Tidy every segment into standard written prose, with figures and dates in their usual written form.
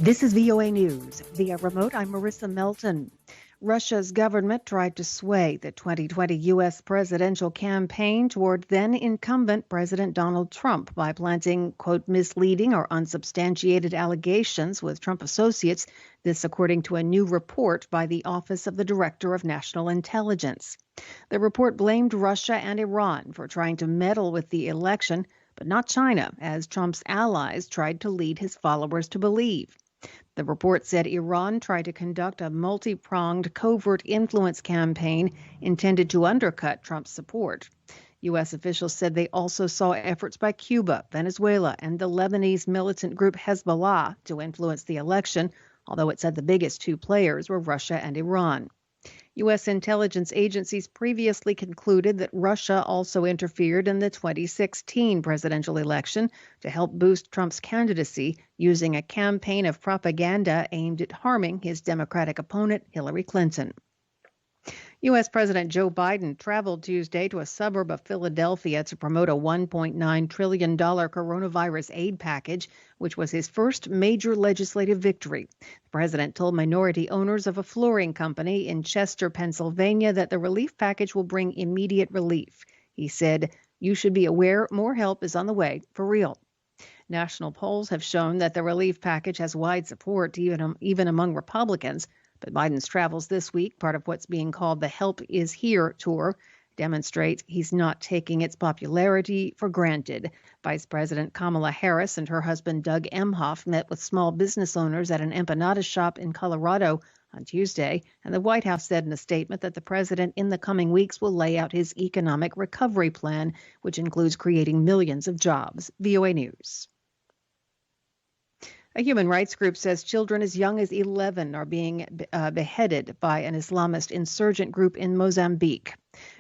This is VOA News. Via remote, I'm Marissa Melton. Russia's government tried to sway the 2020 U.S. presidential campaign toward then-incumbent President Donald Trump by planting, quote, misleading or unsubstantiated allegations with Trump associates, this according to a new report by the Office of the Director of National Intelligence. The report blamed Russia and Iran for trying to meddle with the election, but not China, as Trump's allies tried to lead his followers to believe. The report said Iran tried to conduct a multi-pronged covert influence campaign intended to undercut Trump's support. U.S. officials said they also saw efforts by Cuba, Venezuela, and the Lebanese militant group Hezbollah to influence the election, although it said the biggest two players were Russia and Iran. U.S. intelligence agencies previously concluded that Russia also interfered in the 2016 presidential election to help boost Trump's candidacy using a campaign of propaganda aimed at harming his Democratic opponent, Hillary Clinton. U.S. President Joe Biden traveled Tuesday to a suburb of Philadelphia to promote a $1.9 trillion coronavirus aid package, which was his first major legislative victory. The president told minority owners of a flooring company in Chester, Pennsylvania, that the relief package will bring immediate relief. He said, "You should be aware more help is on the way, for real." National polls have shown that the relief package has wide support, even among Republicans. But Biden's travels this week, part of what's being called the Help Is Here tour, demonstrates he's not taking its popularity for granted. Vice President Kamala Harris and her husband Doug Emhoff met with small business owners at an empanada shop in Colorado on Tuesday, and the White House said in a statement that the president in the coming weeks will lay out his economic recovery plan, which includes creating millions of jobs. VOA News. A human rights group says children as young as 11 are being beheaded by an Islamist insurgent group in Mozambique.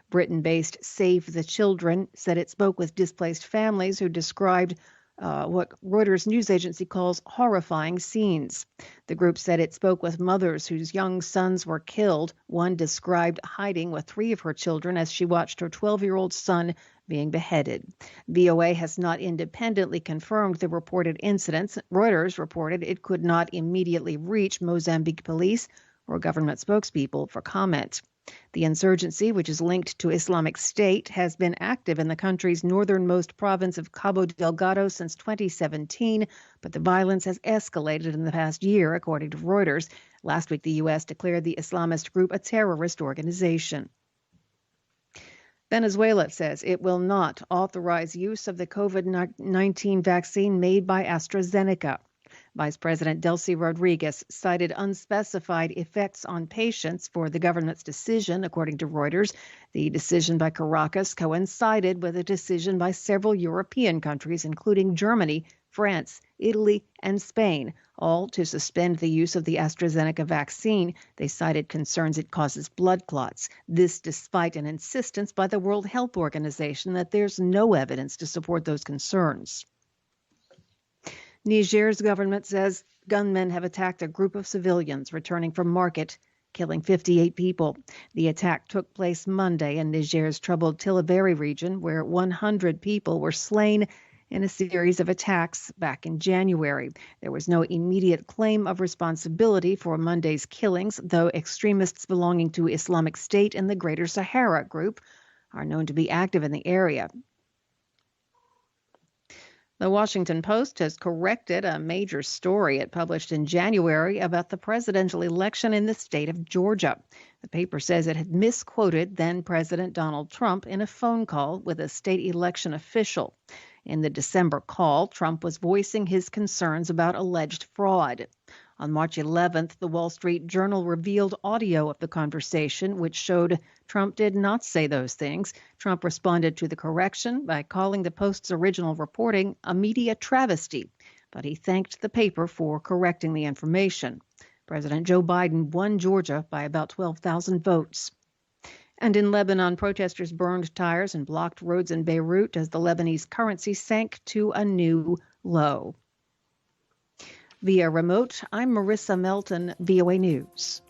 Britain-based Save the Children said it spoke with displaced families who described what Reuters news agency calls horrifying scenes. The group said it spoke with mothers whose young sons were killed. One described hiding with 3 of her children as she watched her 12-year-old son being beheaded. VOA has not independently confirmed the reported incidents. Reuters reported it could not immediately reach Mozambique police or government spokespeople for comment. The insurgency, which is linked to Islamic State, has been active in the country's northernmost province of Cabo Delgado since 2017, but the violence has escalated in the past year, according to Reuters. Last week, the U.S. declared the Islamist group a terrorist organization. Venezuela says it will not authorize use of the COVID-19 vaccine made by AstraZeneca. Vice President Delcy Rodriguez cited unspecified effects on patients for the government's decision, according to Reuters. The decision by Caracas coincided with a decision by several European countries, including Germany, France, Italy, and Spain, all to suspend the use of the AstraZeneca vaccine. They cited concerns it causes blood clots. This despite an insistence by the World Health Organization that there's no evidence to support those concerns. Niger's government says gunmen have attacked a group of civilians returning from market, killing 58 people. The attack took place Monday in Niger's troubled Tillaberi region, where 100 people were slain in a series of attacks back in January. There was no immediate claim of responsibility for Monday's killings, though extremists belonging to Islamic State and the Greater Sahara Group are known to be active in the area. The Washington Post has corrected a major story it published in January about the presidential election in the state of Georgia. The paper says it had misquoted then-President Donald Trump in a phone call with a state election official. In the December call, Trump was voicing his concerns about alleged fraud. On March 11th, the Wall Street Journal revealed audio of the conversation, which showed Trump did not say those things. Trump responded to the correction by calling the Post's original reporting a media travesty, but he thanked the paper for correcting the information. President Joe Biden won Georgia by about 12,000 votes. And in Lebanon, protesters burned tires and blocked roads in Beirut as the Lebanese currency sank to a new low. Via remote, I'm Marissa Melton, VOA News.